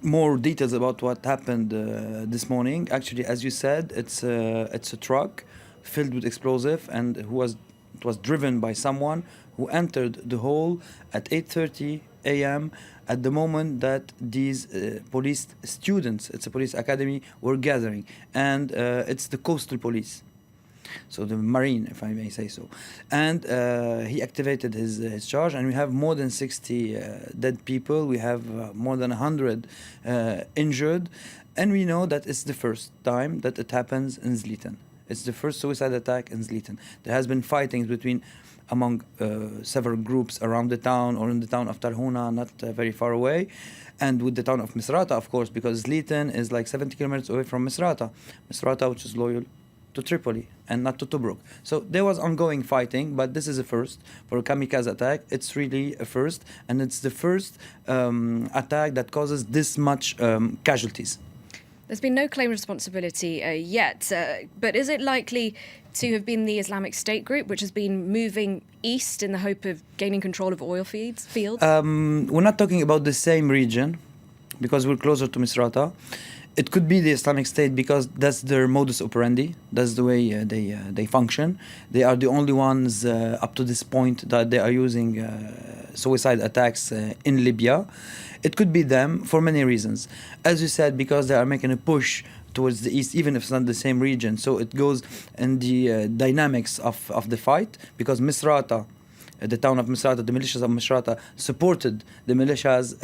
more details about what happened this morning. Actually, as you said, it's a truck filled with explosive, and it was driven by someone who entered the hall at 8:30 a.m. at the moment that these police students, it's a police academy, were gathering, and it's the coastal police. So the Marine, if I may say so. And he activated his charge, and we have more than 60 dead people. We have more than 100 injured. And we know that it's the first time that it happens in Zleten. It's the first suicide attack in Zleten. There has been fightings among several groups around the town or in the town of Tarhuna, not very far away. And with the town of Misrata, of course, because Zleten is like 70 kilometers away from Misrata. Misrata, which is loyal to Tripoli and not to Tobruk. So there was ongoing fighting, but this is a first for a kamikaze attack. It's really a first, and it's the first attack that causes this much casualties. There's been no claim responsibility yet, but is it likely to have been the Islamic State group, which has been moving east in the hope of gaining control of oil fields? We're not talking about the same region, because we're closer to Misrata. It could be the Islamic State because that's their modus operandi. That's the way they function. They are the only ones up to this point that they are using suicide attacks in Libya. It could be them for many reasons. As you said, because they are making a push towards the east, even if it's not the same region. So it goes in the dynamics of the fight, because Misrata, the town of Misrata, the militias of Misrata supported the militias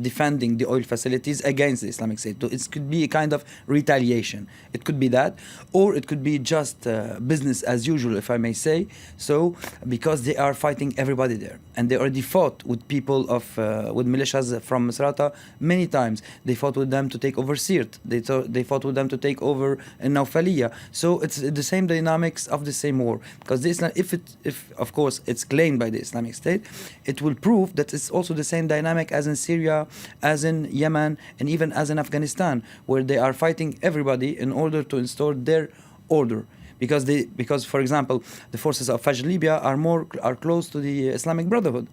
defending the oil facilities against the Islamic State. So it could be a kind of retaliation. It could be that, or it could be just business as usual, if I may say. So, because they are fighting everybody there, and they already fought with people with militias from Misrata many times. They fought with them to take over Sirt. They fought with them to take over Naufaliya. So it's the same dynamics of the same war. Because if of course it's claimed by the Islamic State, it will prove that it's also the same dynamic as in Syria, as in Yemen, and even as in Afghanistan, where they are fighting everybody in order to install their order. Because for example, the forces of Fajr Libya are close to the Islamic Brotherhood.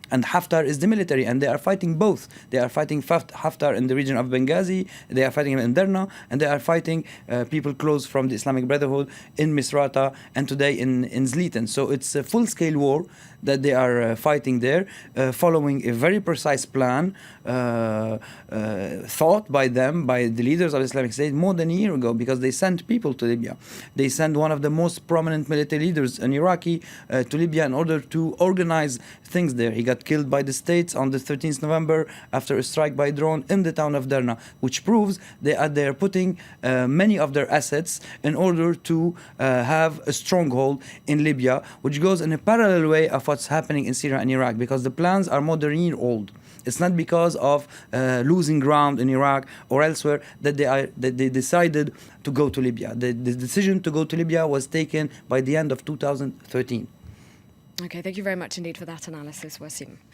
And Haftar is the military, and they are fighting both. They are fighting Haftar in the region of Benghazi, they are fighting him in Derna, and they are fighting people close from the Islamic Brotherhood in Misrata and today in Zleten. So it's a full-scale war that they are fighting there, following a very precise plan thought by them, by the leaders of the Islamic State more than a year ago, because they sent people to Libya. They sent one of the most prominent military leaders, an Iraqi, to Libya in order to organize things there. He got killed by the states on the 13th November after a strike by drone in the town of Derna, which proves they are putting many of their assets in order to have a stronghold in Libya, which goes in a parallel way of what's happening in Syria and Iraq, because the plans are more than a year old. It's not because of losing ground in Iraq or elsewhere that they decided to go to Libya. The decision to go to Libya was taken by the end of 2013. Okay, thank you very much indeed for that analysis, Wassim.